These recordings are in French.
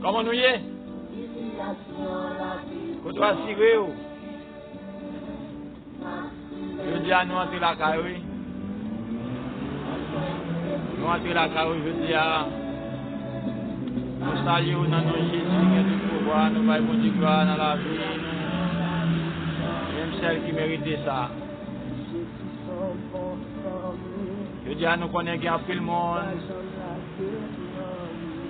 Comment nous y est? Quand tu as tiré, je dis à nous entrer la carré. Nous entrer la carré, je dis à nous saluons dans nos Jésus, qui a tout pouvoir, nous vaillons du gloire dans la vie. Même celle qui méritait ça. Je dis à nous connaître qu'il y a plus le monde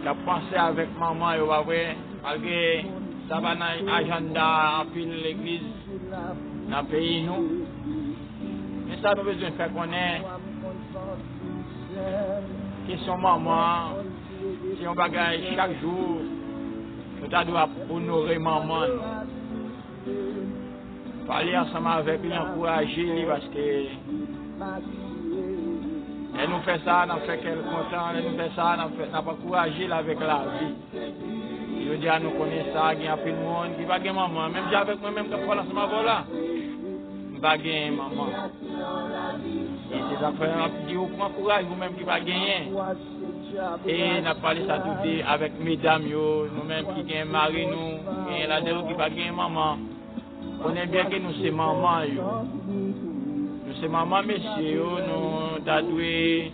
qui a pensé avec maman, et ouais, malgré ça va dans l'agenda, puis l'église, dans le pays, nous. Mais ça, nous avons besoin de faire connaître qui sont maman, si on bagaille chaque jour, nous devons honorer maman. Parler ensemble avec lui, encourager lui, parce que elle nous fait ça, elle nous fait qu'elle est contente, elle nous fait ça, elle n'a pas encouragé avec la vie. Je dis à nous connaître ça, il y a plus de monde qui va gagner maman. Même si avec moi-même, quand je parle ensemble avec là, je vais gagner maman. Et ces affaires, on dit, prends courage, vous-même qui va gagner. Et on a parlé ça tout avec mesdames, nous-mêmes qui gagnent mari, nous, et la déroute qui va gagner maman. On est bien que nous sommes maman, nous sommes maman, messieurs, nous tatoués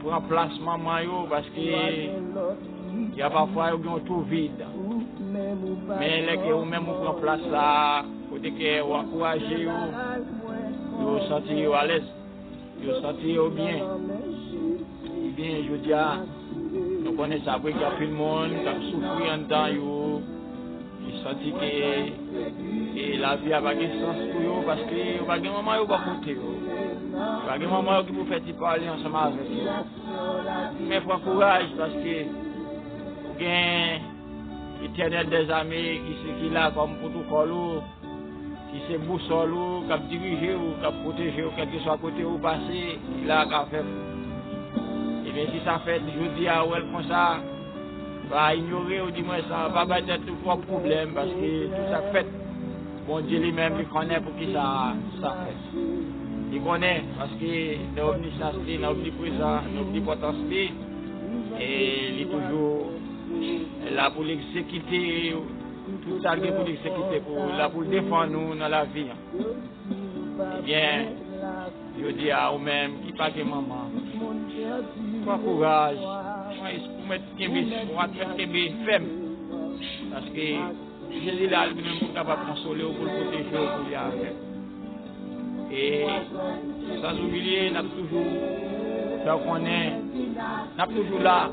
prendre place maman, parce que il y a parfois où tout vide. Mais les que vous-même vous prenez place là, côté que vous encouragez, vous sentez à l'aise, vous sentez bien. Et bien, je dis, nous connaissons ça, qu'il y a plus de monde qui a souffert en temps, qui sentit que la vie a pas de sens pour eux, parce que vous n'avez pas de maman qui va côté. Vous n'avez pas de maman qui vous fait parler ensemble avec eux. Mais prends courage, parce que l'éternel des amis qui est là comme protocole, qui c'est boussole, qui a dirigé ou qui a protégé, quel que soit côté où passer, il a qu'à faire. Et bien si ça fait, je dis à elle comme ça, va ignorer ou du moins ça, va pas être tout propre problème, parce que tout ça fait, bon Dieu lui-même, il connaît pour qui ça fait. Il connaît, parce que l'omniscience, l'omniprésence, l'omnipotence, et il est toujours là pour l'exécuter, tout ça pour l'exécuter, là pour défendre nous dans la vie. Eh bien, je dis à vous-même, qui pas que maman, prends courage, pour mettre Kébé ferme, parce que Jésus là, lui-même, pour capable de consoler, pour le protéger, pour lui avec. Et sans oublier, nous avons toujours, donc on est toujours là.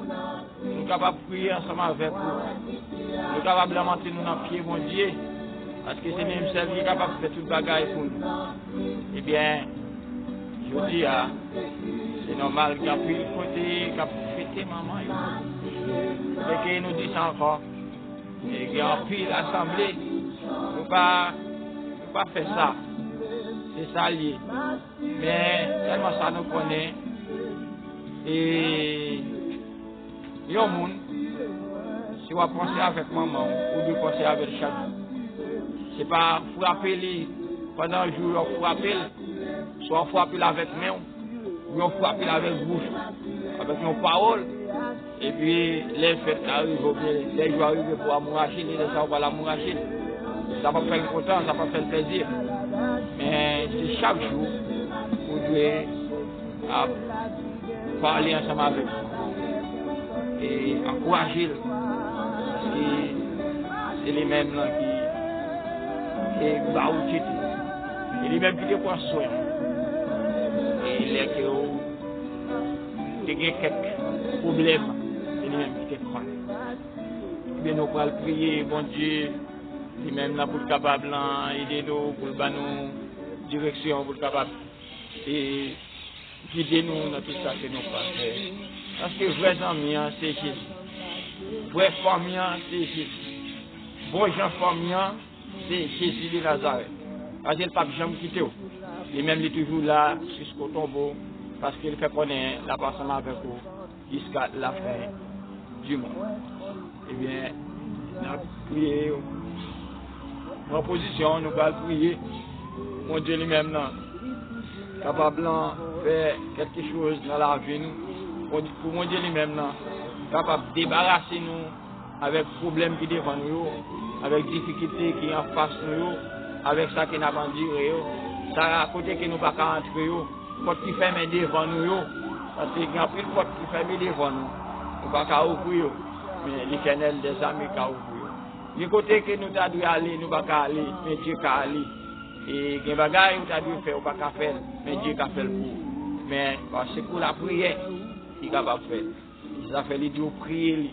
Nous sommes capables de prier ensemble avec vous. Nous sommes capables de lamenter nous dans le pied, mon Dieu. Parce que c'est même celle qui est capable de faire tout le bagage pour nous. Eh bien, je dis, c'est normal qu'il y a pris le côté, qu'il a fêté maman. Et qu'il nous dit ça encore. Et qu'il y a pris l'assemblée. Nous ne pas faire ça. C'est ça lié. Mais tellement ça nous connaît. Et il y a un monde, si vous pensez avec maman, ou vous pensez avec chaque jour. Ce n'est pas frapper pendant un jour, vous frappez, soit vous frappez avec main, ou vous frappez avec bouche, avec nos paroles. Et puis les fêtes arrivent, les jours arrivent pour amouracher, les gens vont l'amouracher. Ça va faire content, ça va faire plaisir. Mais c'est chaque jour, vous devez parler ensemble avec vous. Et encourager, parce que c'est les mêmes là qui baoutent, et les mêmes qui te prennent soin. Et les qui ont quelques problèmes, c'est les mêmes qui te prennent. Bien nous allons prier, bon Dieu, les mêmes là pour le capable, aider nous, pour le nous direction, pour le capable, et guider nous dans tout ça que nous faisons. Parce que vrais amis, c'est Jésus. Vrai famille, c'est Jésus. Bon gens famille, c'est Jésus de Nazareth. Parce qu'il ne pas jamais quitter. Et même il est toujours là jusqu'au tombeau. Parce qu'il fait connaître la personne avec vous jusqu'à la fin du monde. Eh bien, nous avons prié. En position, nous allons prier. Mon Dieu lui-même, capable de faire quelque chose dans la vie. Pour mon Dieu lui-même, capable de débarrasser nous avec problème qui devant nous, avec difficulté qui en face nous, avec ça qui n'a pas enduré, ça à côté que nous pas entrer, porte qui ferme devant nous, parce qu'il y a plus de porte qui ferme devant nous, nous pas qu'à ouvrir, mais l'Éternel des amis qu'à ouvrir. Du côté que nous t'as dû aller, nous pas qu'à aller, mais Dieu qu'à aller. Et les bagages nous t'as dû faire, nous pas qu'à faire, mais Dieu qu'à faire pour. Mais parce que pour la prière, il est capable de faire. Ça fait les deux prier.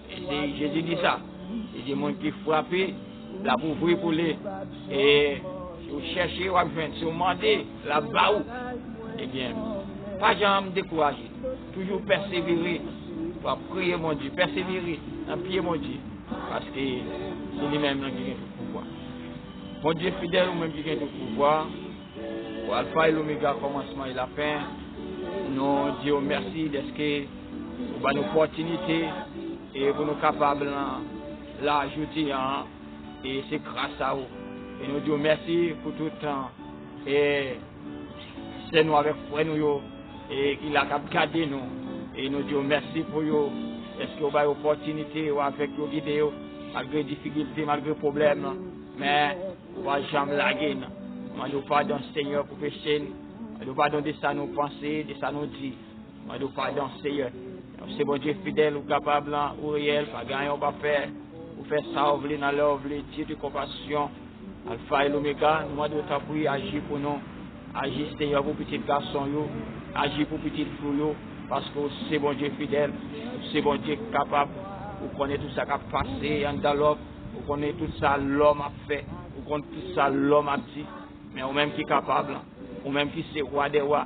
Et Jésus dit ça. Il dit, monde qui frappe, la pour ouvrir pour les. Et si vous cherchez, si vous demandez, la baou, eh bien, pas jamais décourager. Toujours persévérer. Pour prier mon Dieu, persévérer, en prier mon Dieu. Parce que c'est lui-même qui a tout pouvoir. Mon Dieu fidèle, ou même qui a tout pouvoir. Pour Alpha et l'Oméga, commencement et la fin. Nous disons merci d'être que vous avez une opportunité et vous nous capables de l'ajouter. Et c'est grâce à vous. Et nous disons merci pour tout le temps. Et c'est nous avec frère nous et qu'il a gardé nous. Et nous disons merci pour vous. Est-ce que vous avez une opportunité avec vos vidéos, malgré difficultés, malgré problèmes. Mais vous ne pouvez jamais laguer. Nous pardon Seigneur pour pécher. Nous pardon de ça nous penser, de ça nous dire. Nous pardon Seigneur. C'est bon Dieu fidèle ou capable ou réel, pas gagner ou pas faire. Ou faire ça, ou voulez dans l'œuvre, Dieu de compassion. Alpha et l'Oméga, nous demandons ta prière, agir pour nous. Agir Seigneur pour petit garçon, agir pour petit fou, parce que c'est bon Dieu fidèle, c'est bon Dieu capable. Vous connaissez tout ça qui a passé dans l'homme, vous connaissez tout ça l'homme a fait, vous connaissez tout ça l'homme a dit, mais vous-même qui est capable, vous-même qui c'est roi des rois,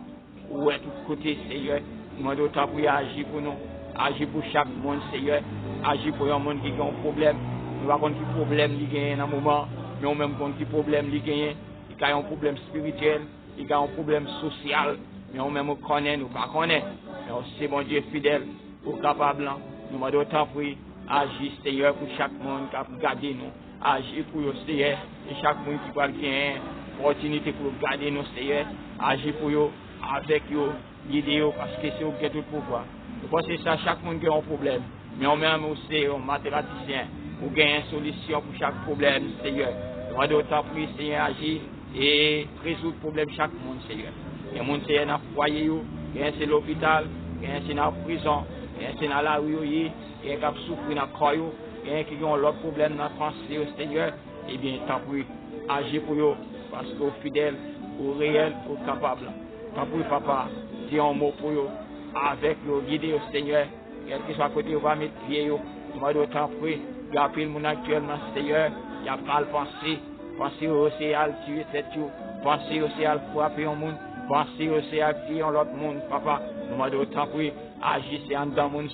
ou est tout côté Seigneur, nous demandons ta prière, agir pour nous, agir pour chaque monde Seigneur, agir pour un monde qui a un problème, nous avons un problème qui gagne dans un moment, mais nous-même qui a un problème qui gagne, il y a un problème spirituel, il y a un problème social, mais nous-même connaissons, nous ne connaissons pas. Mais c'est mon Dieu fidèle, pour capable, nous demandons ta prière, agir Seigneur pour chaque monde qui a gardé nous, agir pour le Seigneur, et chaque monde qui va gagner opportunité pour garder nous Seigneur, agir pour eux, avec eux, guider eux, parce que c'est eux qui ont tout le pouvoir. Je pense que ça, chaque monde qui a un problème, mais nous-même aussi, un mathématicien, pour gagner une solution pour chaque problème, Seigneur. Nous demandons ta prière, Seigneur, agir et résoudre le problème chaque monde, Seigneur. Il y a des gens qui sont dans le foyer, il y a c'est l'hôpital, il y a c'est dans la prison, il y a c'est dans la rue, il y a qui souffrent dans le corps, il y a qui ont l'autre problème dans la pensée, Seigneur. Eh bien, t'as pris, agir pour eux, parce qu'au fidèle, au réel, au capable. T'as pris, papa, dis un mot pour eux, avec le guider au Seigneur, quel que soit à côté, on va mettre pied, on va t'en prie, garder le monde actuellement, Seigneur, il n'y a pas le penser. Pensez aussi à tuer cette chose. Pensez aussi à frapper un monde. Pensez aussi à tuer l'autre monde, papa. Nous m'avons autant pris. Agissez en dans le monde,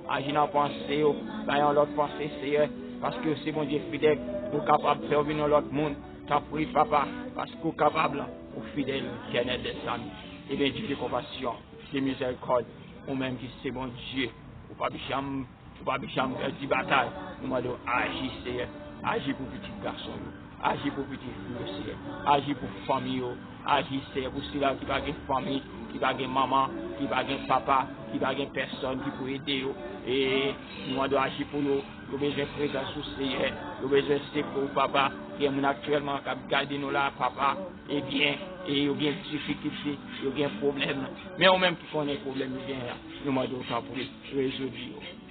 agissez dans la pensée, dans l'autre pensée, Seigneur. Parce que c'est mon Dieu fidèle, vous capable de faire venir l'autre monde. T'as pris, papa, parce que vous capable, vous fidèle, qui est des amis. Et bien, Dieu de compassion, de miséricorde, ou même qui c'est mon Dieu. Vous ne pouvez pas faire des batailles. Nous m'avons agi, Seigneur. Agis pour petit garçon. Agis pour petit fille, agis pour famille, agis pour ceux qui n'ont pas de famille, qui n'ont pas de maman, qui n'ont pas de papa, qui n'ont pas de personne qui peut aider. Et nous devons agir pour nous. Nous avons besoin de présence sous Seigneur. Nous avons besoin de pour papa, qui est actuellement qui a gardé nous là, papa. Et bien, et il y a des difficultés, il y a des problèmes. Mais on même qui connaît les problèmes, nous devons pour résoudre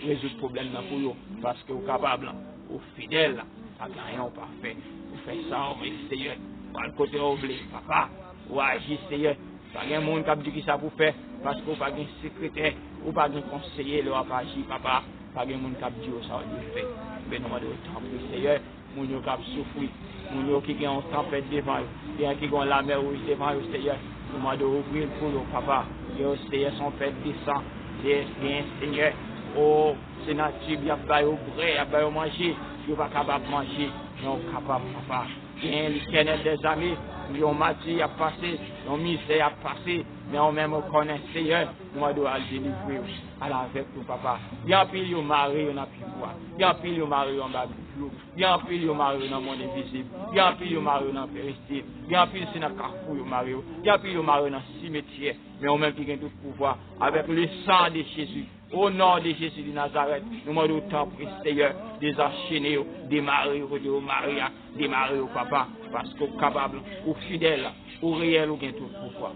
le problème pour nous. Parce que nous sommes capables, nous sommes fidèles, pas gagner, pas fait. Vous faites ça, Seigneur, par le côté oublié, papa, ou agir, Seigneur. Pas de monde qui a dit que ça vous fait, parce que vous n'avez pas de secrétaire, ou pas de conseiller, le pas agir, papa. Pas de monde qui a dit que ça vous fait. Mais nous avons temps pour Seigneur, nous qui a souffert, nous qui ont une tempête devant eux, qui ont la mer rouge devant eux, Seigneur. Nous avons ouvrir pour nous, papa. Et au Seigneur, son père descend, Seigneur. Oh, c'est nature, il y a pas au vrai, il y a pas au manger, il n'y a pas capable de manger. Non capable, papa. Il y a l'Éternel des amis, ils ont mati à passer, ils ont misère à passer, mais on même connaît Seigneur, nous devons délivrer à la avec nous, papa. Il y a un pile de mari, on a pu voir. Il y a un pile de mari, on a pu voir. Il y a un pile de mari dans le monde invisible. Il y a un pile de mari dans le péristyle. Il y a un pile de carrefour de mari. Il y a un pile de mari dans le cimetière. Mais on même qui a tout pouvoir, avec le sang de Jésus, Au nom de Jésus de Nazareth, nous demandons autant pour Seigneur, désenchaîner, démarrer, Maria, démarrer au papa, parce qu'on est capable, ou fidèle, ou réel, ou bien tout pouvoir.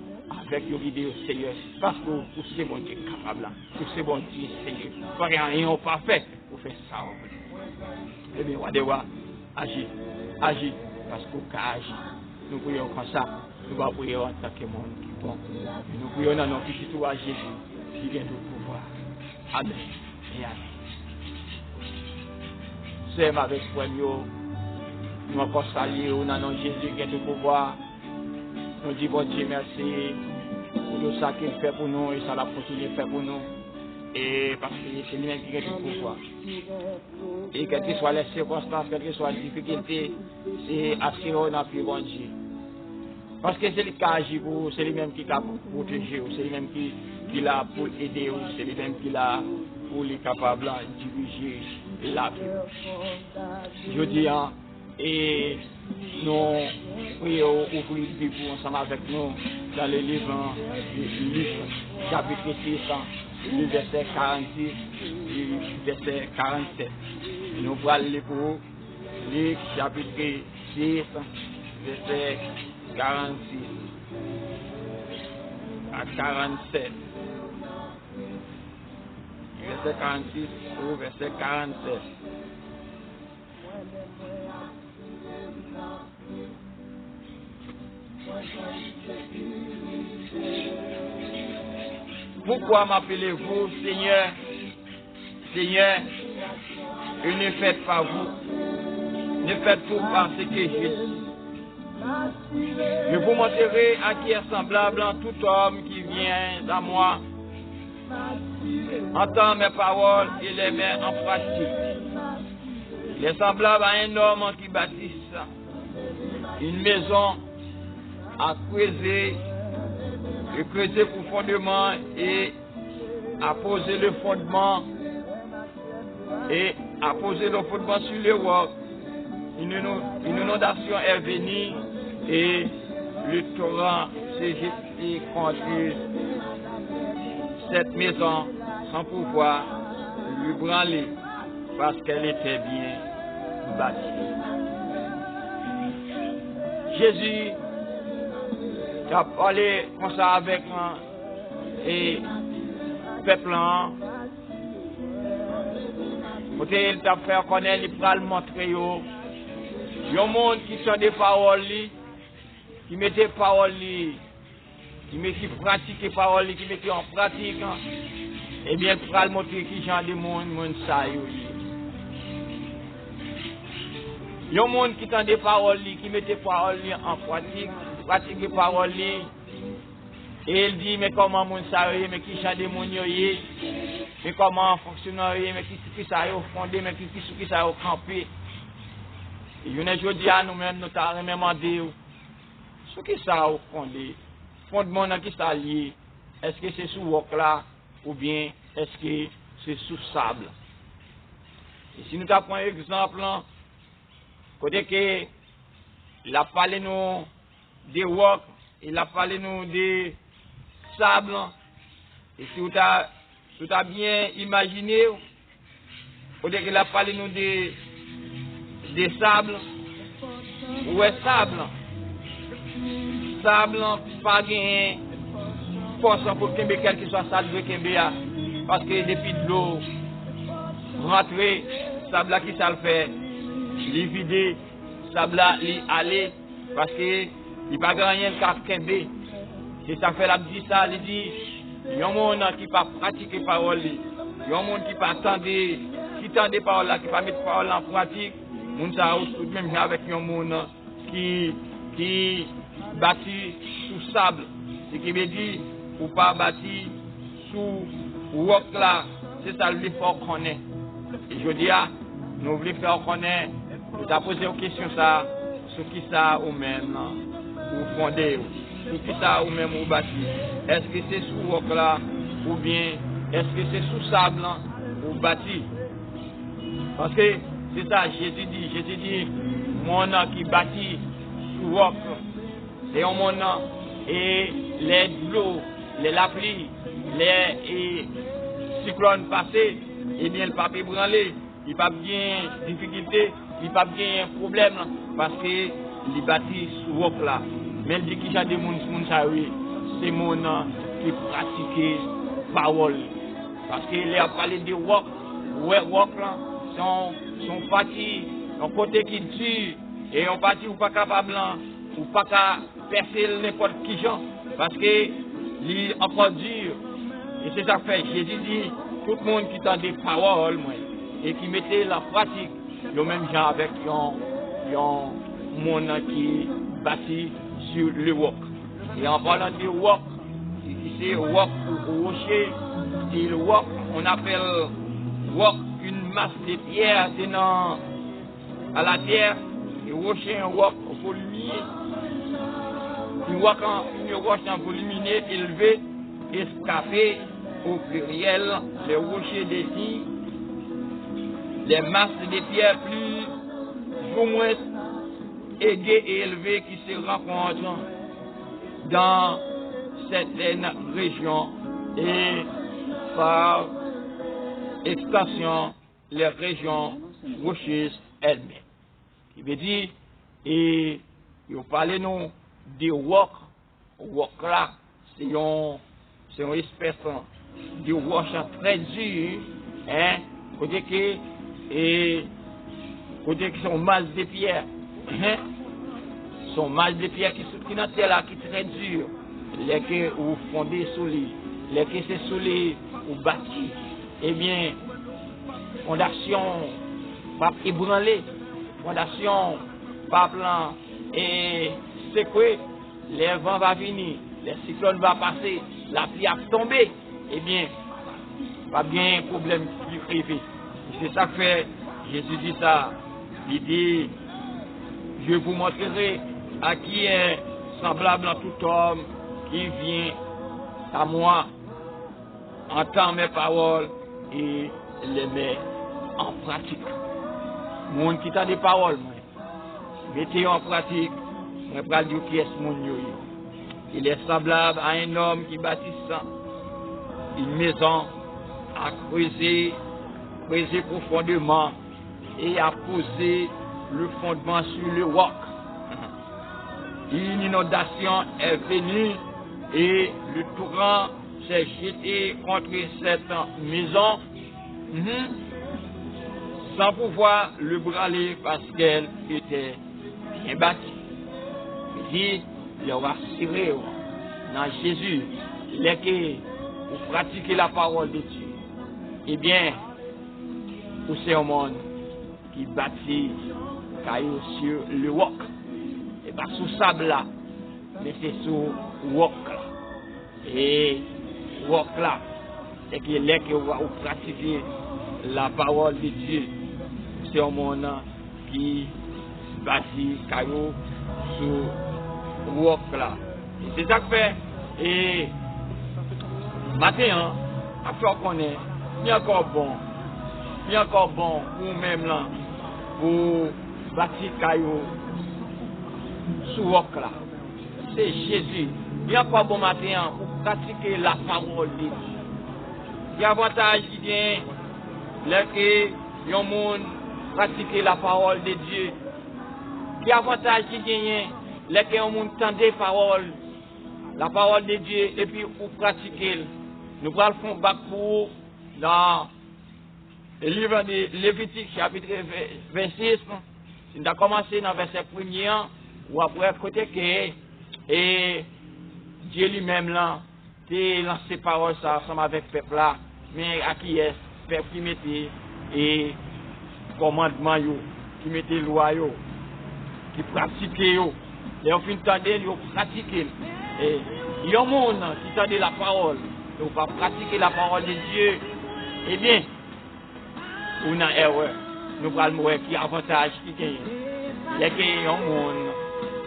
Avec nos idées au Seigneur, parce que vous c'est bon Dieu capable, vous c'est bon Dieu Seigneur. Pas rien pas fait, vous faites ça. Eh bien, on doit agir, parce qu'on agit. Nous prions comme ça, nous allons prier en tant que monde qui bon. Nous prions dans notre petit tour à Jésus, qui vient de pouvoir. Amen. Et amen. C'est avec foi, nous encore saluer au nom de Jésus qui vient de pouvoir. Nous disons bon Dieu merci pour tout ça qu'il fait pour nous et ça l'a continué de faire pour nous. Et parce que c'est lui-même qui vient de pouvoir. Et quelles que soient les circonstances, quelles que soient les difficultés, c'est assurer dans le bon Dieu. Parce que c'est lui qui agit pour vous, c'est lui-même qui a protégé vous, c'est lui-même qui l'a pour aider vous, c'est lui-même qui l'a pour les capables de diriger la vie. Je dis, et nous prions ouvrir le Bible ensemble avec nous dans le livre de Luc, chapitre 6, le verset 46 et le verset 47. Nous allons aller pour vous, Luc, chapitre 6, verset 46 à 47. Verset 46 au verset 47. Pourquoi m'appelez-vous Seigneur, Seigneur, et ne faites pas vous, ne faites tout par ce que je dis. Je vous montrerai à qui est semblable en tout homme qui vient à moi, entend mes paroles et les met en pratique. Il est semblable à un homme qui bâtisse une maison à creuser pour fondement et à poser le fondement sur le roc. Une inondation est venue et le torrent s'est jeté contre cette maison sans pouvoir lui branler parce qu'elle était bien bâtie. Jésus a parlé comme ça avec moi et peuple. Il t'a fait connaître, il va le montrer. Il y a un monde qui sont des paroles, qui met des paroles, qui pratique les paroles, qui met en pratique. Eh bien, il va le montrer qui genre de monde ça. Il y a un monde qui sont des paroles, qui met des paroles en pratique les paroles. Et il dit, mais comment mon ça, mais qui genre de monde mais comment fonctionne, mais qui ça a fondé, mais qui ça a campé. Et je ne dis à nous-mêmes, nous avons demandé ce qui ça a fondé. Fondement qui ça lié. Est-ce que c'est sous roc là ou bien est-ce que c'est sous sable? Et si nous avons un exemple, côté que il a parlé nous des rocs, il a parlé nous des sables. Et si vous avez bien imaginé, côté qu'il a parlé nous des sables, où est sable? Sable, pas gain force pour qu'il y ait quelque chose sable parce que depuis de l'eau rentrer, sable qui ça le fait, il vider, sable il aller parce que il pas rien qu'à kembe. C'est ça fait la dit ça, il dit il y a un monde qui pas pratiquer parole, il y a un monde qui pas attendre, qui tend des paroles là, qui pas mettre parole en pratique. Moun sa ou même avec un monde qui bâti sous sable, ce qui veut dire ou pas bâti sous roc là, c'est ça le faut connaître. Et je dis nous voulons faire connaître, nous avons posé une question ça, sur qui ça ou même ou fondé, sur qui ça ou même ou bâti. Est-ce que c'est sous roc là ou bien est-ce que c'est sous sable ou bâti? Parce que c'est ça, Jésus dit, mon nom qui bâtit sous roc, c'est un mon nom, et les l'eau, les la pluie, cyclone passé, eh bien, le pape branlé, il pas bien difficulté, il pas bien problème, parce que il bâtit sous roc là. Mais il dit qu'il y a des gens c'est mon qui pratiquent parole. Parce qu'il a parlé de roc, ouais, roc là, son parti, un côté qui tue, et un parti ou pas capable, ou pas capable percer n'importe qui gens, parce que il est encore dur. Et c'est ça que fait. Jésus dit, tout le monde qui a des paroles, moi, et qui mettait la pratique, le même genre avec un monde qui bâtit sur le roc. Et en parlant de roc, c'est roc ou rocher, et le roc, on appelle roc une masse de pierre tenant à la terre, et rocher un roc volumineux, une roche en volumineux élevé, escapé au pluriel, les rochers désignent les masses de pierres plus ou moins égales et élevées qui se rencontrent dans certaines régions et par extension les régions rocheuses elles-mêmes. Il veut dire, et vous parlez nous de roc là, c'est une espèce de roche très dur, hein, côté que sont masse de pierre, hein, sont masse de pierre qui sont dans terre là, qui très dur, les que vous fondez sous lui, les que c'est sous lui ou bâti, eh bien, fondation pas ébranlée, fondation pas plan et c'est que les vents vont venir, les cyclones vont passer, la pluie va tomber, eh bien, pas bien problème qui privé. C'est ça que fait Jésus dit ça. Il dit, je vous montrerai à qui est semblable à tout homme qui vient à moi, entend mes paroles et les met en pratique. Monde qui a des paroles, mettez en pratique, je vais dire qui est ce monde. Il est semblable à un homme qui bâtit une maison à creuser profondément et à poser le fondement sur le roc. Une inondation est venue et le torrent s'est jeté contre cette maison sans pouvoir le branler parce qu'elle était bien bâtie. Il dit, il va assurer dans Jésus, les que vous pratiquez la parole de Dieu. Eh bien, vous c'est un monde qui bâtit caillou sur le roc. Et pas sous sable là, mais c'est sous roc là. Et roc là, c'est que les que vous pratiquez la parole de Dieu. C'est un monde qui bâtit caillou sur roc là. Et c'est ça que fait. Et maintenant, après qu'on est, il y a encore bon pour nous-mêmes là, pour bâtir caillou sous roc là. C'est Jésus. Il y a encore bon matin pour pratiquer la parole de Dieu. Il y a avantage qui vient, lorsque les monde pratiquer la parole de Dieu. Il y a avantage qui vient, lorsque les monde entendent la parole de Dieu, et puis pour pratiquer. Nous allons faire un bac pour dans le livre de Lévitique, chapitre 26. Nous avons commencé dans le verset 1er, ou après, côté que et Dieu lui-même là, a lancé parole ça ensemble avec le peuple là, mais à qui est le peuple qui mettait et commandement, qui mettait loi, qui pratiquait. Et au fin de temps, ils pratiquent. Et il y a un monde qui tendait la parole. On va pratiquer la parole de Dieu, eh bien, on a erreur. Nous allons voir qui avantage qui gagne. Il y a un monde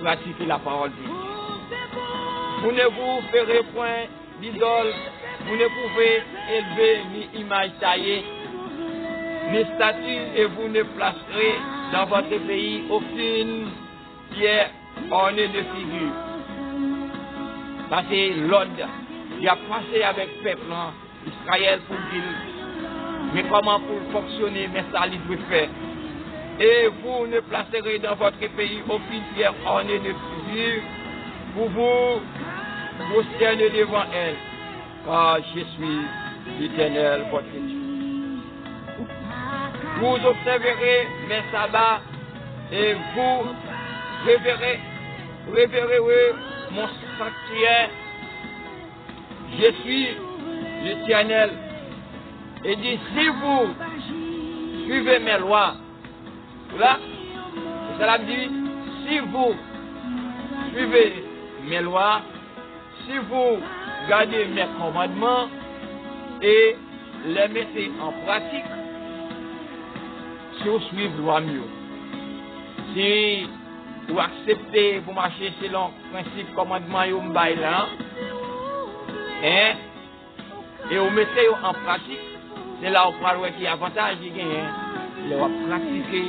pratiquer la parole de Dieu. Vous ne vous ferez point d'idole, vous ne pouvez élever ni image taillée, ni statue, et vous ne placerez dans votre pays aucune pierre ornée de figure. Parce que l'ordre, il a passé avec le peuple Israël pour dire, mais comment pour fonctionner, mais ça il doit faire. Et vous ne placerez dans votre pays aucune pierre ornée de figure pour vous prosterner devant elle, car je suis l'Éternel, votre Dieu. Vous observerez mes sabbats et vous révérez mon sanctuaire. Je suis l'Éternel. Et dit, si vous suivez mes lois, là, cela dit, si vous suivez mes lois, si vous gardez mes commandements et les mettez en pratique, si vous suivez loi mieux, si vous acceptez, vous marchez selon le principe commandement et vous là, et vous mettez en pratique, c'est là où vous parlez qui avantage qui gagne, vous pratiquer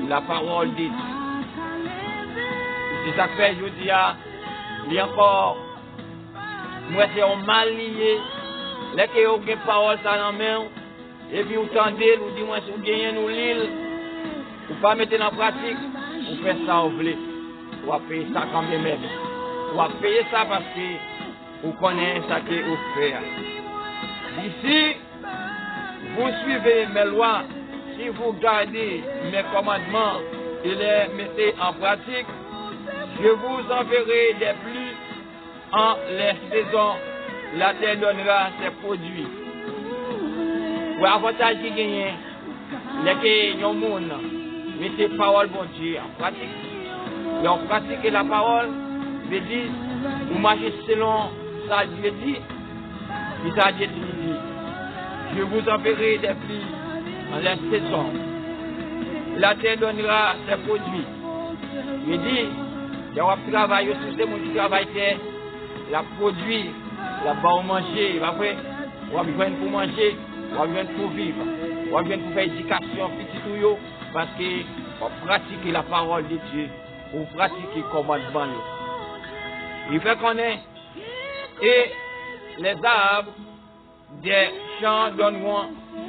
la parole de Dieu. C'est ça que fait, je dis, il y a encore, moi c'est un mal lié, là que vous avez une parole ça dans la main, et puis vous tendez, vous dites, moi si vous gagnez nous l'île, vous ne pas mettre en pratique, vous faites ça vous voulez, vous allez payer ça quand même. Vous allez payer ça parce que vous connaissez ça que vous faites. Ici, vous suivez mes lois, si vous gardez mes commandements et les mettez en pratique, je vous enverrai des pluies en les saisons, la terre donnera ses produits. Pour avantage qui gagne, les que nous monde mettez parole bon Dieu en pratique. Et on pratique la parole, veut dire, vous marchez selon ça Dieu dit, et ça Dieu dit. Je vous enverrai des pluies en les saisons. La terre donnera ses produits. Il dit, il y a un travail aussi, c'est mon travail, la produit, la bas manger, après, on va besoin pour manger, on va besoin pour vivre, on va besoin pour faire éducation, petit tout, parce que on pratique la parole de Dieu, on pratique le commandement. Il fait qu'on est, et les arbres des champs donneront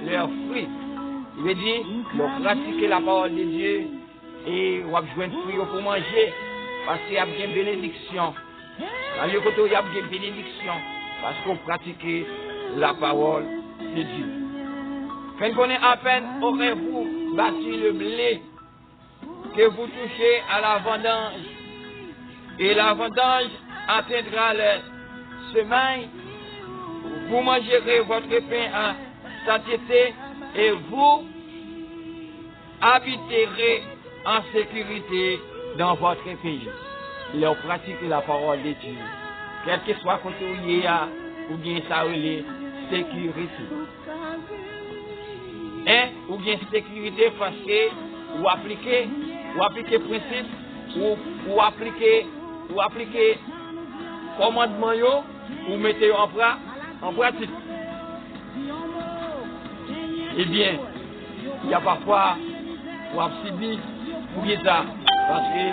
leurs fruits. Il veut dire, on pratique la parole de Dieu, et on va besoin de fruits pour manger, parce qu'il y a une bénédiction. Dans le côté, il y a une bénédiction, parce qu'on pratique la parole de Dieu. Quand on est à peine, aurez-vous bâti le blé que vous touchez à la vendange, et la vendange atteindra les semailles, vous mangerez votre pain à satiété, et vous habiterez en sécurité dans votre pays. Ils ont pratiqué la parole de Dieu. Quel que soit côté où il y a, ou bien ça les sécurité. Ou bien sécurité parce que vous appliquez principe, ou appliquez commandement, ou mettez en pratique. Eh bien, il y a parfois, ou absidi, ou bien ça, parce que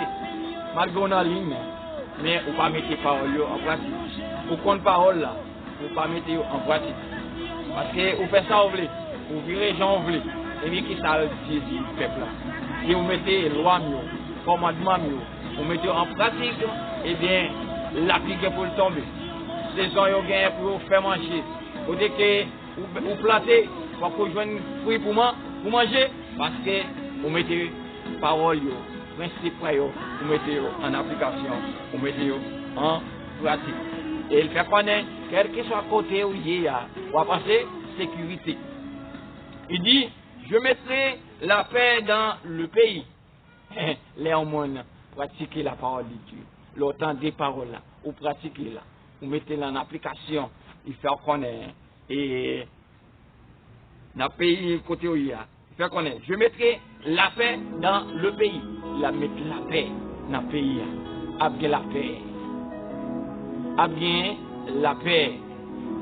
malgré on a ligne, mais on ne peut pas mettre parole en pratique. Vous compte parole là, on ne peut pas mettre en pratique. Parce que vous faites ça, vous virez les gens, et bien qui ça dit le peuple là. Si vous mettez loi mieux, commandement mieux, vous mettez en pratique, eh bien, l'appliquer pour le tomber. Saison yo gagne pour faire manger. Vous dites que vous plantez pour que vous joignez fruits pour manger, parce que vous mettez parole yo, principe yo, vous mettez en application, vous mettez en pratique. Et il fait connaître, quel que soit côté où il y a, on va passer sécurité. Il dit, je mettrai la paix dans le pays. Les hommes pratiquer la parole de Dieu. L'autant des paroles là, ou pratiquer là, ou mettez là en application, il fait connaître. Et dans le pays côté où il y a, il fait connaître. Je mettrai la paix dans le pays. La mettre la paix dans le pays. A bien la paix. A bien la paix.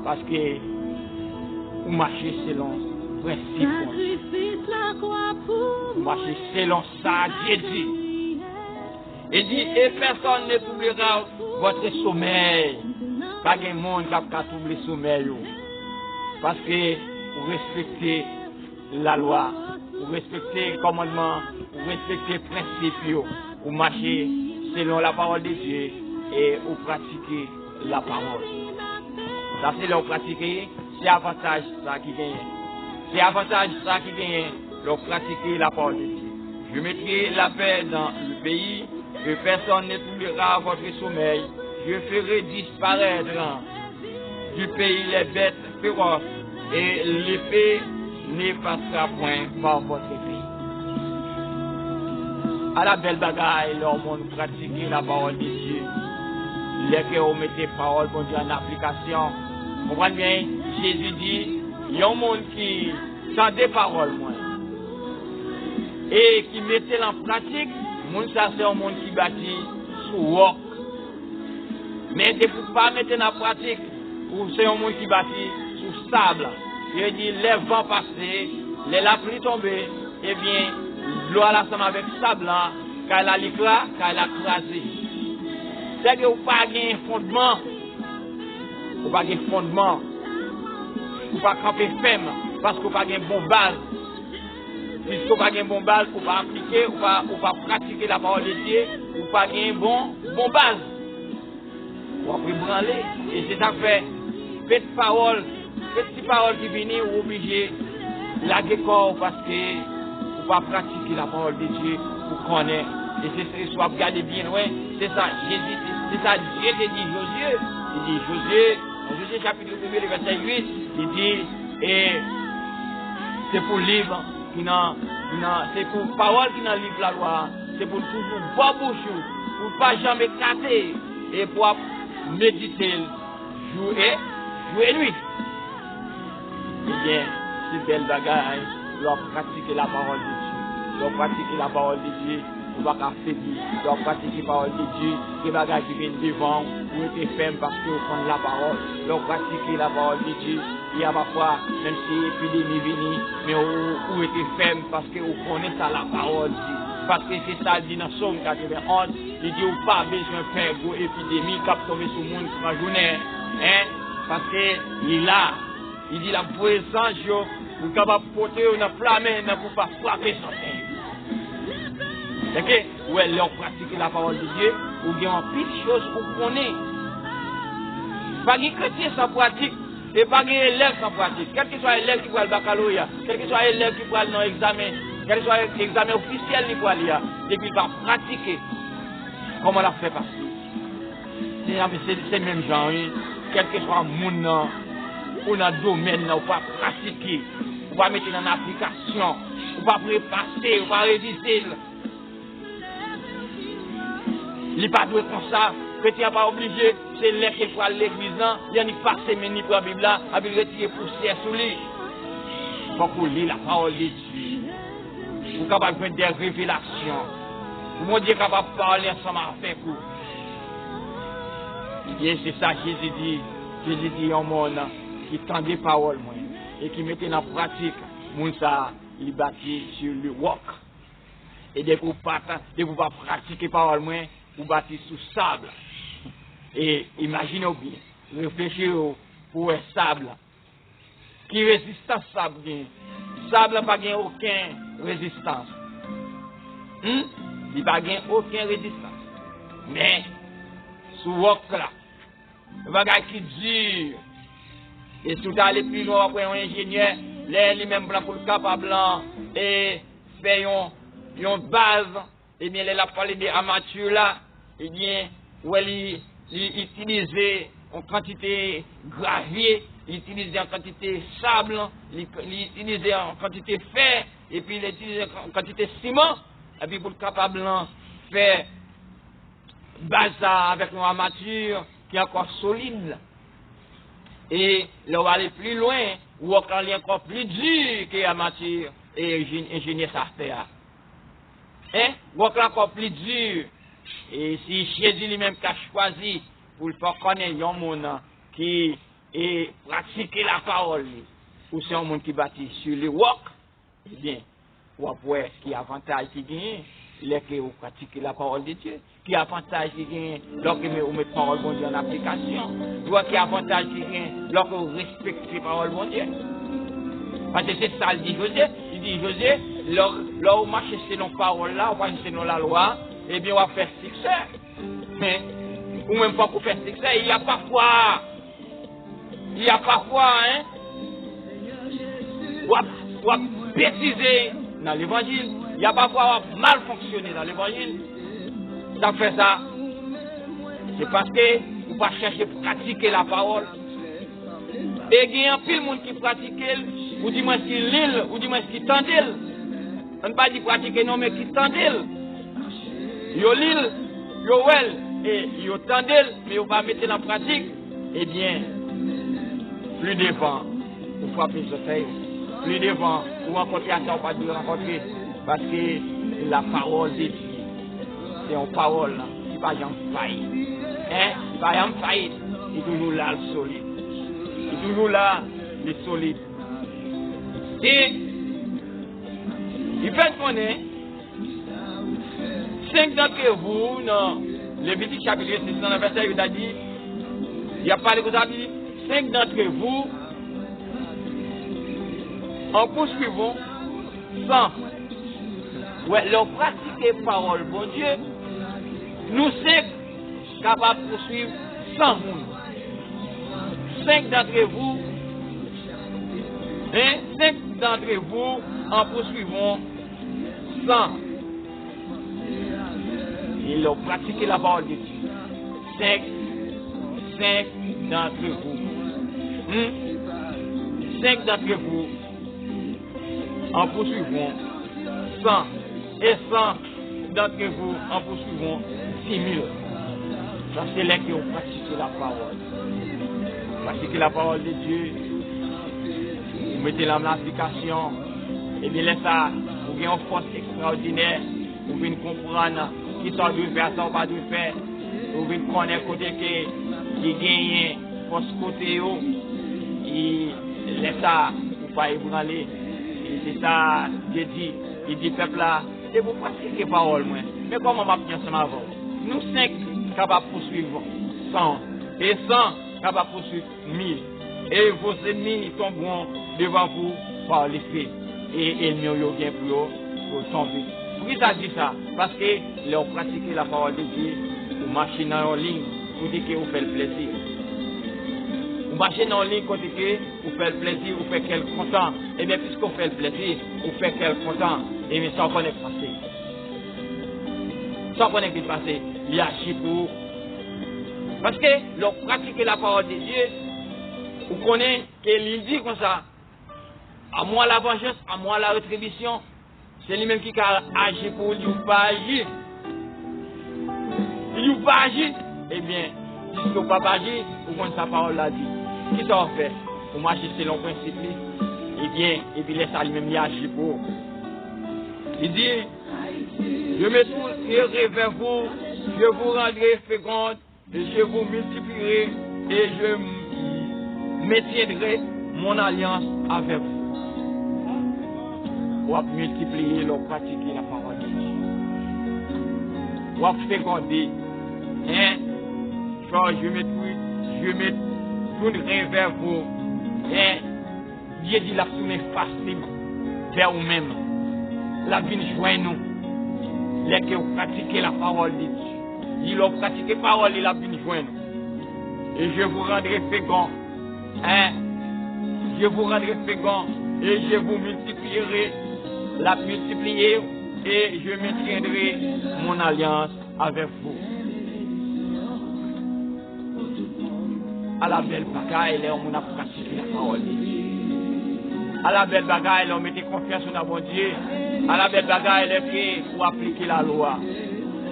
Parce que vous marchez selon principe. Vous marchez selon ça, Dieu dit. Il dit, et personne ne troublera votre sommeil. Pas de monde qui a troublé le sommeil. Parce que vous respectez la loi, vous respectez le commandement, vous respectez les principes, vous marchez selon la parole de Dieu et vous pratiquez la parole. Ça c'est leur pratiquer, c'est avantage ça qui gagne. C'est avantage ça qui gagne, leur pratiquer la parole de Dieu. Je mettrai la paix dans le pays, que personne ne troublera votre sommeil. Je ferai disparaître du pays les bêtes féroces et l'épée ne passera point par votre pays. À la belle bagaille, leur monde pratiquer la parole de Dieu. Les que vous mettez parole pour Dieu en application. Vous comprenez bien? Jésus dit, il y a un monde qui sent des paroles, moi. Et qui mettait en pratique, monde ça c'est un monde qui bâtit sous roc. Mais de ne pas mettre en pratique, c'est un monde qui bâtit sous sable. Il dit, les vents passés, la pluie tombée, eh bien, l'eau à l'ensemble avec sable là, quand elle a l'éclat, quand elle a crasé. C'est que vous n'avez pas de fondement. Vous n'avez pas de fondement. Vous n'avez pas camper ferme parce que vous n'avez pas de bonne base. Puisque vous n'avez pas de bonne base, vous ne pouvez pas appliquer, vous ne pouvez pas pratiquer la parole de Dieu, vous n'avez pas de bonne base. Vous pouvez branler. Et c'est ça que fait. Petite parole qui viennent, vous obligez de la décor parce que vous ne pouvez pas pratiquer la parole de Dieu, vous connaissez. Et c'est ce que vous regardez bien loin. C'est ça, Jésus, c'est ça, Dieu te dit Josué. Il dit Josué chapitre 1, verset 8, il dit, et c'est pour le livre, c'est pour parole qui dans le livre la loi, c'est pour toujours boire bouche, pour ne pas jamais casser, et pour méditer jour et nuit. Eh bien, c'est belle bagaille, doit pratiquer la parole de Dieu, doit pratiquer la parole de Dieu. Vous ne pouvez pas faiblir, vous doit pratiquer la parole de Dieu, les bagages qui viennent devant, vous êtes ferme parce que vous prenez la parole, vous pratiquez la parole de Dieu. Il y a parfois, même si l'épidémie vient, mais vous êtes ferme parce que vous connaissez ça, la parole de Dieu. Parce que c'est ça, dit dans Somme 91, il dit, vous n'avez pas besoin de faire une épidémie qui va tomber sur le monde pour la journée. Hein? Parce qu'il est là, il dit, la puissance, vous êtes capable de porter une flamme pour ne pas frapper son terre. C'est que, ouais, là, on pratique la parole de Dieu, ou il y a une petite chose qu'on connaît. Pas de chrétien sans pratique, et pas d'élève sans pratique. Quel que soit l'élève qui prend le baccalauréat, quel que soit l'élève qui prend l'examen, quel que soit l'examen officiel qui prend l'IA, et puis il va pratiquer. Comment on l'a fait passer? C'est le même genre, hein? Quel que soit le monde, ou dans le domaine, on va pratiquer, on va mettre en application, on va prépasser, on va réviser. Il n'est pas doué comme ça. Chrétien n'est pas obligé. C'est là qu'il faut aller à l'église. Il n'y a ni passer, mais ni pour la Bible là. Il faut retirer poussière sur lui. Il faut qu'on lit la parole de Dieu. Il faut capable de faire des révélations. Pour Dieu capable de parler ensemble avec vous. Et c'est ça que Jésus dit. Jésus dit au monde qui tend des paroles et qui mettait en pratique. Moun ça, il bâtit sur le roc. Et dès que vous ne pas pratiquer parole moins, vous bâtissez sous sable. Et imaginez bien, réfléchissez pour un sable. Qui résiste à sable? Sable n'a pas aucune résistance. Il n'a pas aucune résistance. Mais, sous roc là, le bagage qui dure. Et si vous allez plus loin après un ingénieur, lui-même pour le capable et faire une base, et bien, il a parlé des amateurs là, et bien, où il utilisait en quantité gravier, il utilisait en quantité sable, il utilisait en quantité fer, et puis il utilisait en quantité ciment, et puis pour le capable de faire base avec une armature qui est encore solide. Et là, on va aller plus loin, ou on va aller encore plus dur que l'armature et ingénieur ça fait. Hein? Ou encore plus dur. Et si Jésus lui-même a choisi pour le faire connaître un monde qui est pratiquer la parole, ou c'est un monde qui bâtit sur les rocs, eh bien, ou après, qui avantage qui gagne, les que vous pratiquez la parole de Dieu. Qui avantage qui gagne lorsque vous mettez la parole de Dieu en application. Soit qui avantage qui gagne lorsque vous respectez la parole de Dieu. Parce que c'est ça, il dit José. Il dit José, là où marchez selon la parole là, ou marchez selon la loi, eh bien on va faire succès. Mais, ou même pas pour faire succès, il y a parfois, hein, ou à bêtiser dans l'évangile, il y a parfois mal fonctionné dans l'évangile. Ça fait ça, c'est parce que vous ne pas chercher à pratiquer la parole. Et il y a un pile de monde qui pratique, ou dis-moi ce qu'il lit, ou dis-moi ce qu'il tente. On ne pas dire pratiquer non, mais qui tente. Yo lit, yo well, et yo tente, mais on va mettre en pratique. Eh bien, plus devant, vous frappez le soleil. Plus devant, vous rencontrez à ça, ou pas de rencontrer. Parce que la parole de Dieu, c'est une parole qui ne va jamais faillir. Hein? Il ne va jamais faillir. Il est toujours là, le solide. Il est toujours là, le solide. Et il fait connaître 5 d'entre vous, dans Lévitique chapitre 6, dans le verset, il a dit, il a parlé comme ça, il dit, 5 d'entre vous, en poursuivant, sans, ouais, leur pratiquer parole, bon Dieu, nous sommes capables de poursuivre sans monde. 5 d'entre vous, hein, 5 d'entre vous en poursuivant 100. Ils ont pratiqué la parole de Dieu. 5 d'entre vous. 5 d'entre vous en poursuivant 100. Et 100 d'entre vous en poursuivant 6000. Ça, c'est là qui ont pratiqué la parole. Pratiquer la parole de Dieu. Vous mettez la application. Et bien là, ça, vous avez une force extraordinaire. Vous venez comprendre qui ça doit faire, ça pas doit faire. Vous venez connaître côté qui gagne force côté haut. Et laisse ça, vous pas ébranler. Et c'est ça, Dieu dit. Il dit, peuple là, c'est pour pratiquer la parole, moi. Mais comment on va bien ça avant? Nous 5 capables de poursuivre 100. Et 100 capables de poursuivre 1000. Et vos ennemis tomberont devant vous par l'esprit. Et ils n'ont rien pour tomber. Pourquoi ça dit ça? Parce que leur pratiquer la parole de Dieu, vous marchez dans une ligne, vous dites que vous faites le plaisir. Vous marchez dans une ligne, vous dites que vous faites le plaisir, vous faites quelqu'un content. Et bien, puisque vous faites le plaisir, vous faites quelqu'un content. Et bien, ça, on connaît passer. Ça, on connaît passer. Il y a agit pour. Parce que leur pratiquer la parole de Dieu, vous connaissez qu'il dit comme ça. À moi la vengeance, à moi la rétribution. C'est lui-même qui a agi pour lui ou pas agir. Il ou pas agir, eh bien, puisque vous pas agir, vous connaissez sa parole là dit. Qui ça va faire? Vous marchez selon le principe, eh bien, et puis laisse à lui-même y agir pour. Il dit, je me tournerai vers vous, je vous rendrai féconde, et je vous multiplierai, et je maintiendrai mon alliance avec vous. Ou à multiplier, ou pratiquer la parole de Dieu. Ou à féconder. Hein? Je me tournerai vers vous. Hein? Dieu dit la tourner facile vers vous-même. La vie joint nous. Les que vous pratiquez la parole de Dieu. Il a pratiqué la parole et la vie joint nous. Et je vous rendrai fécond. Hein? Je vous rendrai fécond. Et je vous multiplierai. La multiplier et je maintiendrai mon alliance avec vous. À la belle bagaille, on a pratiqué la parole de Dieu. À la belle bagaille, on mettait confiance dans bon Dieu. À la belle bagaille, pour appliquer la loi,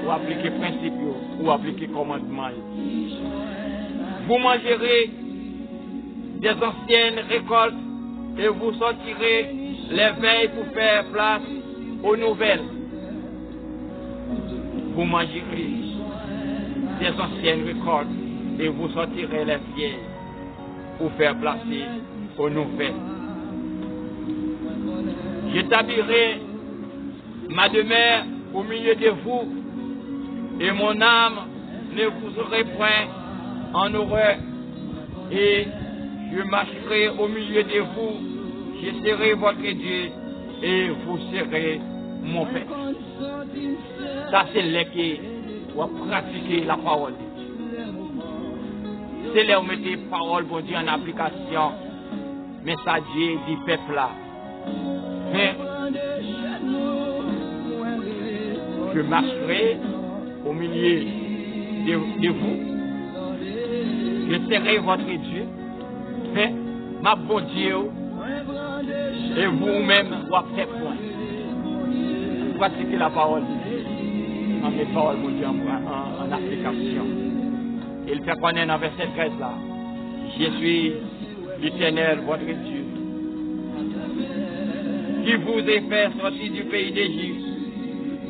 pour appliquer les principes, pour appliquer les commandements. Vous mangerez des anciennes récoltes et vous sortirez les veilles pour faire place aux nouvelles. Vous mangerez des anciennes récoltes et vous sortirez les vieilles pour faire placer aux nouvelles. J'établirai ma demeure au milieu de vous, et mon âme ne vous aurait point en horreur, et je marcherai au milieu de vous, je serai votre Dieu, et vous serez mon Père. Ça, c'est là que vous pratiquez la parole. C'est là où vous mettez la parole, bon Dieu, en application. Messager du peuple là. Mais je marcherai au milieu de vous. Je serai votre Dieu. Mais ma bon Dieu, et vous-même, vous faites point. Pratiquez la parole. En mes paroles, mon Dieu, en application. Il fait connaître dans verset 13 là. Je suis l'Éternel, votre Dieu, qui vous est fait sortir du pays d'Égypte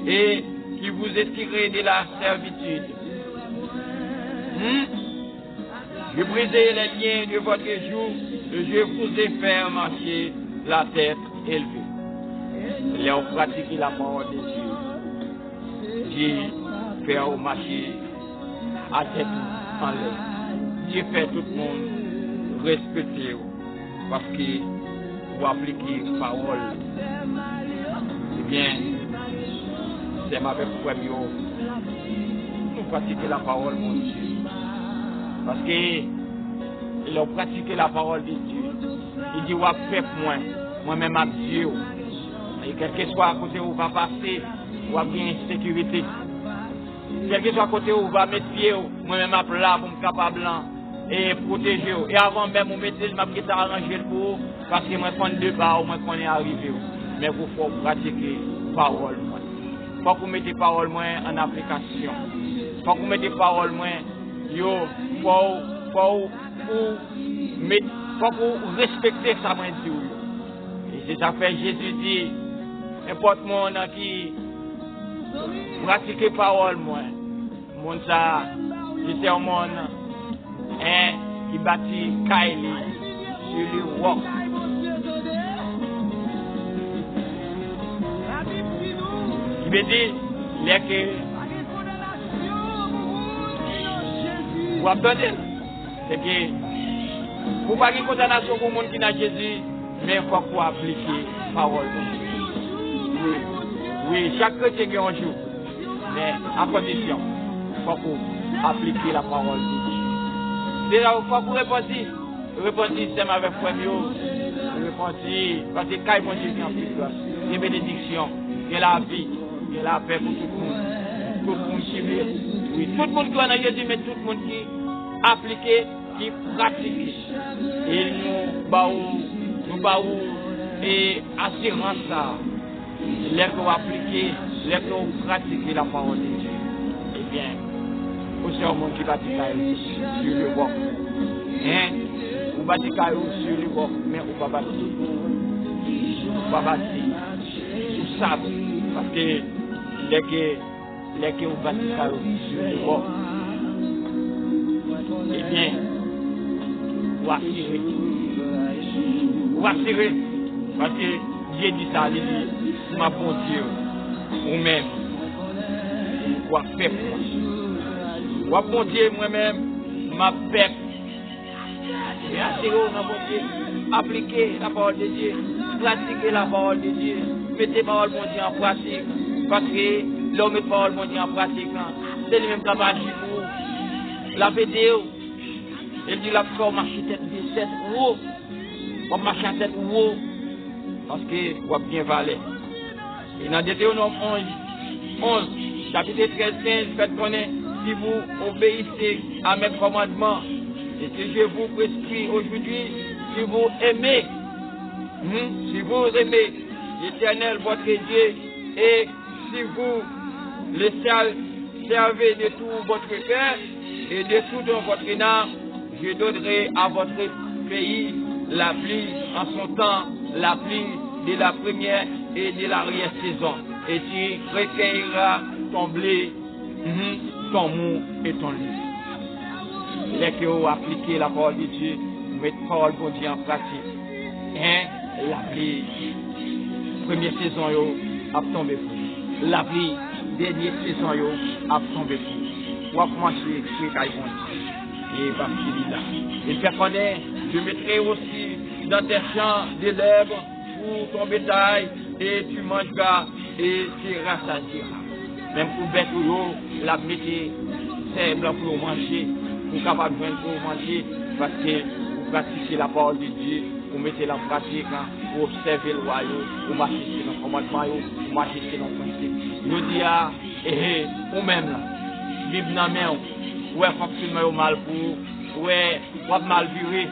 et qui vous est tiré de la servitude. Je brisai les liens de votre joug et je vous ai fait marcher la tête élevée. Là, on pratique la parole de Dieu. Dieu fait marcher à tête en l'air. Dieu fait tout le monde respecter parce que vous appliquez la parole. Eh bien, c'est ma première. Nous pratiquons la parole, mon Dieu. Parce que ils ont pratiqué la parole de Dieu. Il dit, ouais, faites moi-même à Dieu. Et quel que soit à côté où va passer, ou à bien sécurité. Quel que soit à côté où va mettre pied, moi-même à plat pour me capable et protéger. Et avant même, vous mettez, je m'apprête à arranger pour vous, parce que moi, je prends deux pas, moi, je est arrivé. Mais vous faut pratiquer la parole. Il faut que vous mettez la parole en application. Il faut que vous mettez la parole il faut que vous respectez ça, moi, Dieu. Et c'est ça fait Jésus dit, n'importe monde qui pratique la parole, monde ça, c'est un monde qui bâtit Kaili sur le roc. Il veut dire, vous attendez, c'est que vous ne pouvez pas une condamnation pour le monde qui n'a Jésus, mais il faut que vous appliquiez la parole. Oui, chaque chrétien a un jour, mais à condition, il faut que vous appliquiez la parole de Dieu. Déjà, il faut que vous répondiez. Répondez, c'est ma premier. Répondez, parce que quand mon Dieu vient en plus, il y a bénédiction, il y a la vie, il y a la paix pour tout le monde. Tout le monde qui veut. Oui, tout le monde qui a Jésus, mais tout le monde qui applique, qui pratique. Et nous baou et assurance ça. Les que vous appliquez, les que vous pratiquez la parole de Dieu. Eh bien, aussi un monde qui pratique sur le roc. Vous bâtissez sur le roc, mais vous ne pas bâtir. Vous pas bâtir sur sable. Parce que les que vous bâtissez sur le roc, eh bien, vous assurez. Vous assurez. Parce que Dieu dit ça, il dit, ma bon Dieu, vous-même, vous avez fait moi. Vous bon Dieu, moi-même, ma paix. Et assurez ma bon Dieu, appliquez la parole de Dieu, pratiquez la parole de Dieu, mettez la parole de Dieu en pratique. Parce que l'homme met la parole de Dieu en pratique. C'est lui-même qui a marché pour vous. La vidéo, il dit la forme marcher tête haut. On marche en tête haut. Parce que vous avez bien valé. Et dans Deutéronome 11, chapitre 13, 15, faites connaître, si vous obéissez à mes commandements, et que je vous prescris aujourd'hui, si vous aimez l'Éternel, votre Dieu, et si vous le servez de tout votre cœur et de tout votre âme, je donnerai à votre pays la pluie en son temps, la pluie de la première et de l'arrière-saison. Et tu recueilleras ton blé, ton mou et ton lait. Les que vous appliquez la parole de Dieu, mettez la parole de Dieu en pratique. La pluie, première saison, a tombé. La pluie, dernière saison a tombé pour. Ou a commencé sur Caïbon. Et pas fini là. Il fait connaître, je mettrai aussi dans tes champs des herbes pour ton bétail et tu mangeras et tu rassasieras. Même pour bête ou la mettez, c'est blanc pour manger, pour capable de pour manger, parce que vous pratiquez la parole de Dieu, vous mettez la pratique, vous observez le royaume, vous marchez dans le commandement, vous marchez dans le principe. Je dis ou même là, vivre dans la main, ouais, fonctionnement au mal pour, ouais, mal viré.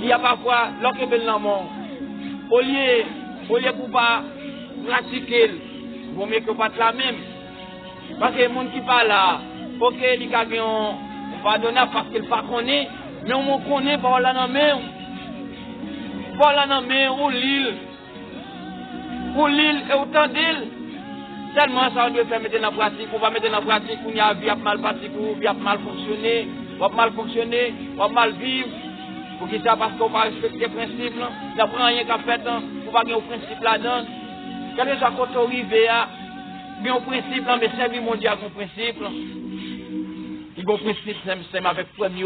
Il y a parfois, lorsque vous êtes dans le monde, au lieu pour pas pratiquer, vous mieux que pas la même. Parce que les gens qui parlent là, ok, ils ont pardonné parce qu'ils ne connaissent pas, mais on connaît par là dans la main. Par là dans la main, ou l'île et autant d'île. Tellement ça, on doit faire mettre dans la pratique, on va mettre dans la pratique, on y a vie mal pratiqué, ou bien mal fonctionné, ou mal fonctionner, ou mal vivre. Pour qui ça, parce qu'on ne va pas respecter les principes, il n'y a rien qu'à faire, on va gagner au principe là-dedans. Quand on soit quand on arrive, il y a un principe, mais servir mondial comme principe. Il y a un principe, c'est avec le premier,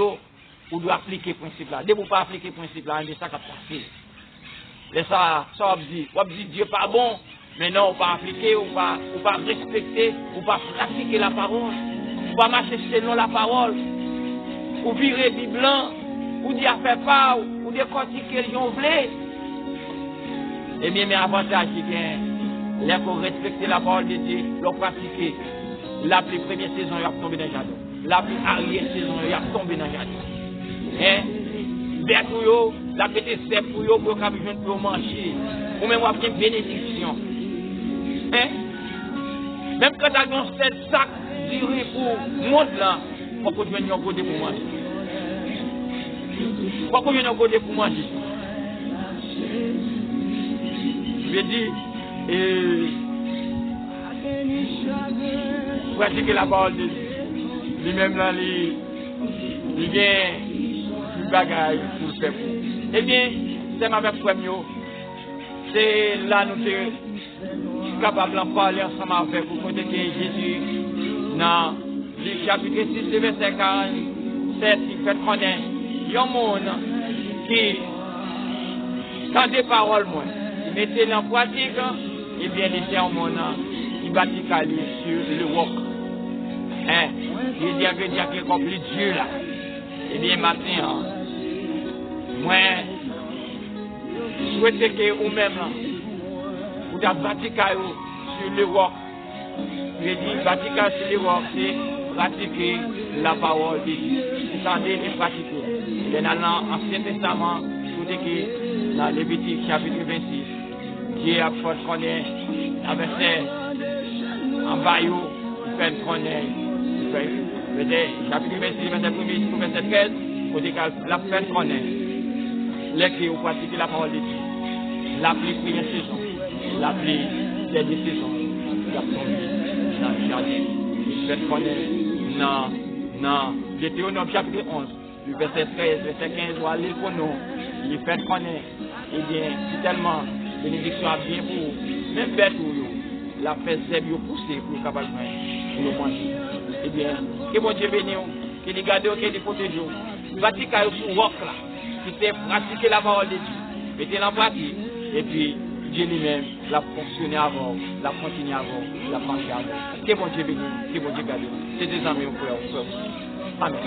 on doit appliquer le principe là. Dès que vous ne pas appliquer le principe là, c'est ça qui a passé. Et ça, on dit Dieu pas bon, mais non, on ne pas appliquer, on ne pas respecter, on ne pas pratiquer la parole, on ne pas marcher selon la parole, ou virer du blanc, ou dire faire pas, ou dire critiquer les gens voulaient. Et bien, mes avantages, c'est que pour respecter la parole de Dieu, l'on pratiquer. La plus première saison, il a tombé dans le jardin. La plus arrière saison, il a tombé dans le jardin. Hein? Bête pour eux, la petite sève pour eux, pour manger. Ou même avoir une bénédiction. Hein? Même quand tu as un seul sac duré pour le monde là, pourquoi tu viens de côté pour manger? Pourquoi tu viens de côté pour manger? Je dis, pratiquer la parole de Dieu. Lui-même là, il vient du bagage pour le faire. Eh bien, c'est ma même premier. C'est là nous sommes capables de parler ensemble avec vous. Côté que Jésus, dans le chapitre 6, verset 47, il fait connaître. Il y a un monde qui, quand des paroles, moi, il mettait en pratique, et bien, il était un monde qui bâtit sur le roc. Hein? Il dit qu'il a accompli Dieu là. Et bien, maintenant, moi, je souhaite que vous-même, vous avez bâti sur le roc. Je dis, bâti sur le roc, c'est pratiquer la parole de Dieu. C'est ça, c'est pratiquer. Et dans l'Ancien Testament, tout est que dans Lévitique chapitre 26, Dieu a fait connaître, un verset en baillot, il fait connaître. Chapitre 26, verset 1, verset 13, on dit que la peine connaît. Les qui ont pratiqué la parole de Dieu. La pluie première saison, la pluie dernière saison, il a tombé dans le jardin. Il fait connaître dans Deutéronome chapitre 11, du verset 13, verset 15, ou à l'île pour nous, il fait connaître. Eh bien, c'est tellement bénédiction à bien pour vous. Même bête pour vous, la fait zèbre pousser pour le capable de le manger. Eh bien, que mon Dieu bénisse, qu'il les garde, qu'il les protège. Pratiquez sur rock là, qui c'est pratiquer la parole de Dieu. Mettez-la en pratique. Et puis, Dieu lui-même l'a fonctionné avant, l'a continué avant, l'a marché avant. Que mon Dieu bénisse, que mon Dieu garde. C'est des amis au frère. Amen.